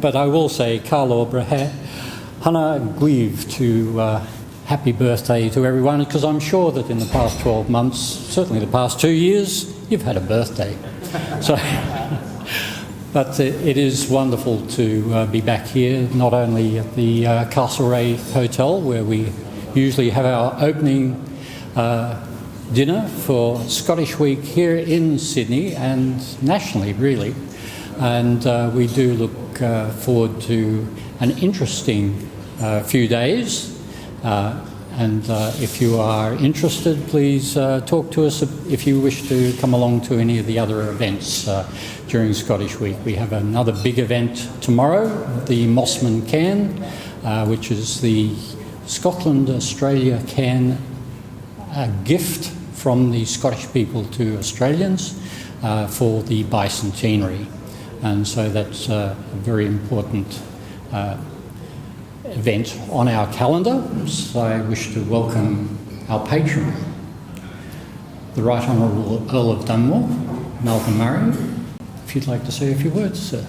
but I will say, Carlo Hana Guiv to happy birthday to everyone, because I'm sure that in the past 12 months, certainly the past 2 years, you've had a birthday. So, but it is wonderful to be back here, not only at the Castlereagh Hotel, where we usually have our opening dinner for Scottish Week here in Sydney and nationally, really. And we do look forward to an interesting few days. And if you are interested, please talk to us if you wish to come along to any of the other events during Scottish Week. We have another big event tomorrow, the Mossman Can, which is the Scotland-Australia Can gift from the Scottish people to Australians for the bicentenary. And so that's a very important event on our calendar. So I wish to welcome our patron, the Right Honourable Earl of Dunmore, Malcolm Murray. If you'd like to say a few words, sir.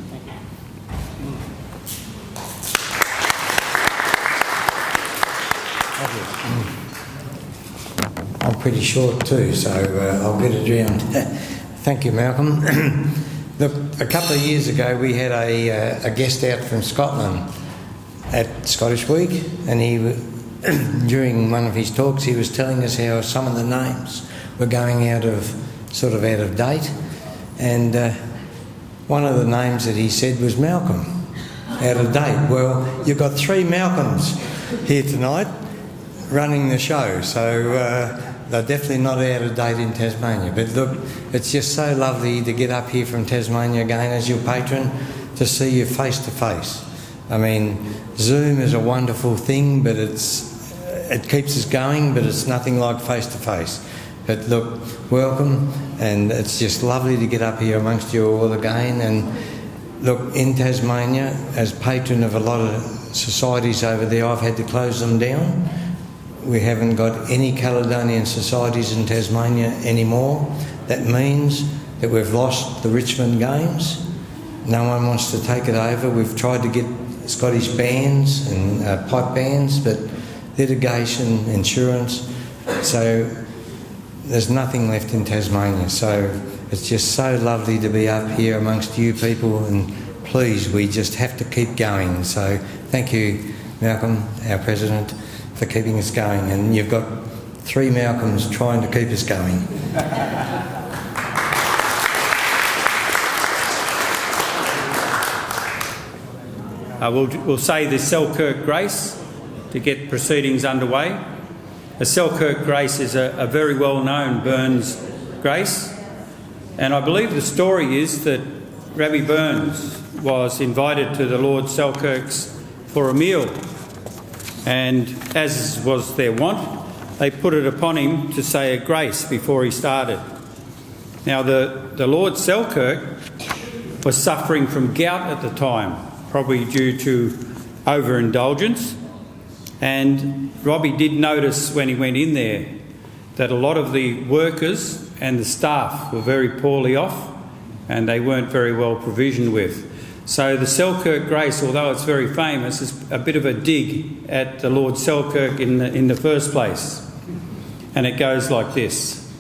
I'm pretty short too, so I'll get it round. Thank you, Malcolm. Look, a couple of years ago we had a guest out from Scotland at Scottish Week, and during one of his talks he was telling us how some of the names were going out of date, and one of the names that he said was Malcolm, out of date. Well, you've got 3 Malcolms here tonight running the show, so they're definitely not out of date in Tasmania. But look, it's just so lovely to get up here from Tasmania again as your patron, to see you face to face. I mean, Zoom is a wonderful thing, but it keeps us going, but it's nothing like face to face. But look, welcome, and it's just lovely to get up here amongst you all again. And look, in Tasmania, as patron of a lot of societies over there, I've had to close them down. We haven't got any Caledonian societies in Tasmania anymore. That means that we've lost the Richmond Games. No one wants to take it over. We've tried to get Scottish bands and pipe bands, but litigation, insurance, so there's nothing left in Tasmania. So it's just so lovely to be up here amongst you people, and please, we just have to keep going. So thank you, Malcolm, our President, for keeping us going, and you've got 3 Malcolms trying to keep us going. We'll say the Selkirk Grace to get proceedings underway. The Selkirk Grace is a very well-known Burns grace, and I believe the story is that Rabbi Burns was invited to the Lord Selkirk's for a meal, and as was their wont, they put it upon him to say a grace before he started. Now the Lord Selkirk was suffering from gout at the time, probably due to overindulgence, and Robbie did notice when he went in there that a lot of the workers and the staff were very poorly off, and they weren't very well provisioned with. So the Selkirk Grace, although it's very famous, is a bit of a dig at the Lord Selkirk in the first place. And it goes like this.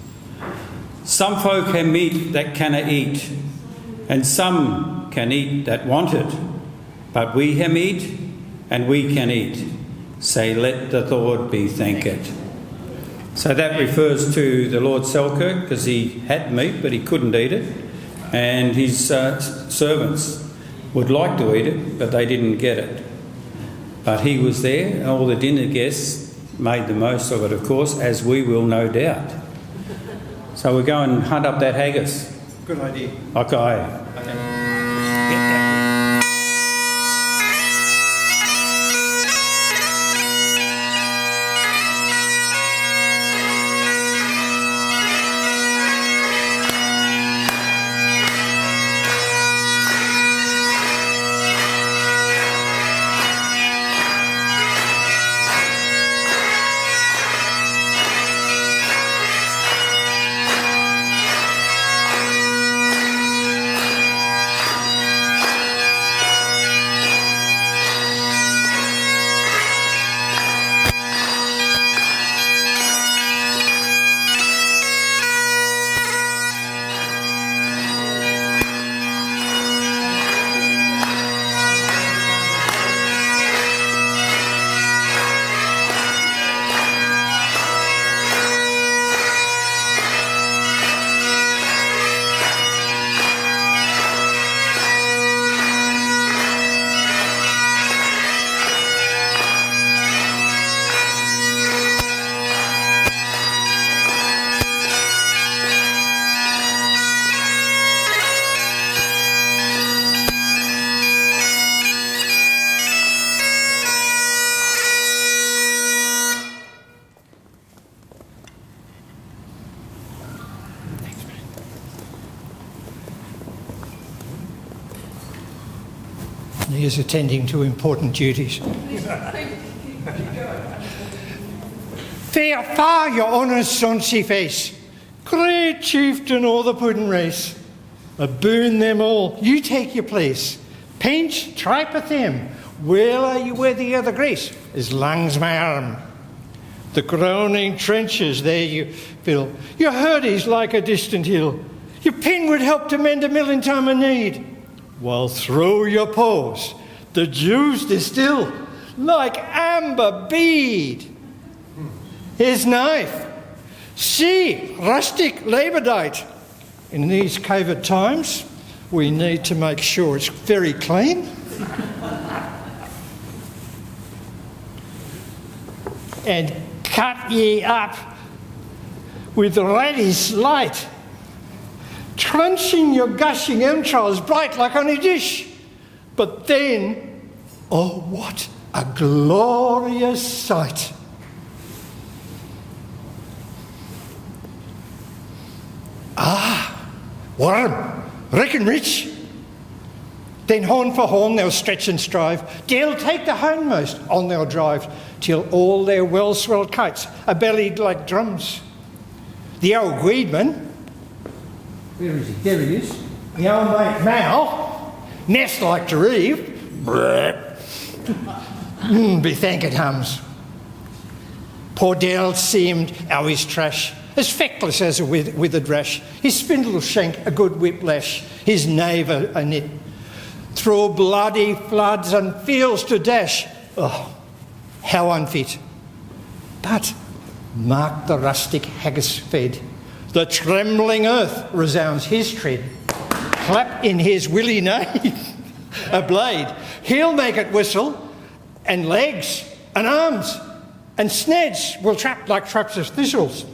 Some folk have meat that canna eat, and some can eat that want it. But we have meat, and we can eat. Say, let the Lord be thanked. So that refers to the Lord Selkirk, because he had meat, but he couldn't eat it. And his servants would like to eat it, but they didn't get it. But he was there, and all the dinner guests made the most of it, of course, as we will no doubt. So we'll go and hunt up that haggis. Good idea. Okay. He is attending to important duties. Fair far, your honours, sonsy face. Great chieftain o' the puddin' race. A burn them all, you take your place. Paint, tripe at them. Well are you worthy of the grace, as lang's my arm. The groaning trenches there you fill. Your hurdy's like a distant hill. Your pen would help to mend a mill in time of need. While through your pores, the juice distill like amber bead. His knife, see, rustic labordite. In these COVID times, we need to make sure it's very clean. And cut ye up with ready light, trunching your gushing entrails bright like on a dish. But then, oh, what a glorious sight! Ah, warm, reckon rich. Then horn for horn they'll stretch and strive. They'll take the hindmost, on they'll drive, till all their well-swelled kites are bellied like drums. The old weedman, where is he? There he is. The old mate Mal, nest like to reeve. Be thanked hums. Poor Dale seemed always trash, as feckless as a withered rash. His spindle shank a good whiplash, his knave a knit. Through bloody floods and fields to dash. Oh, how unfit. But mark the rustic Haggis fed. The trembling earth resounds his tread. Clap in his willy nave a blade. He'll make it whistle, and legs and arms and sneds will trap like traps of thistles.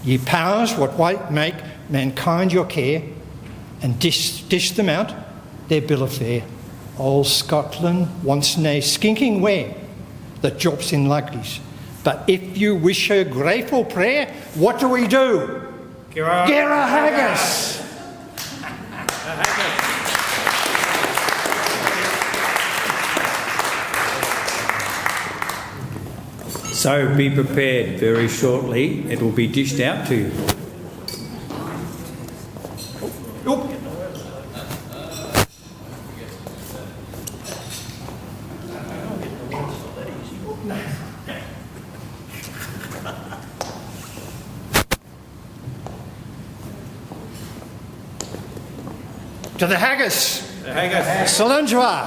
Ye powers what might make mankind your care, and dish them out their bill of fare. Old Scotland wants nae skinking ware that drops in luggies. But if you wish her grateful prayer, what do we do? Gera Haggis! So be prepared, very shortly it will be dished out to you. To the Haggis! Haggis. Salunjua!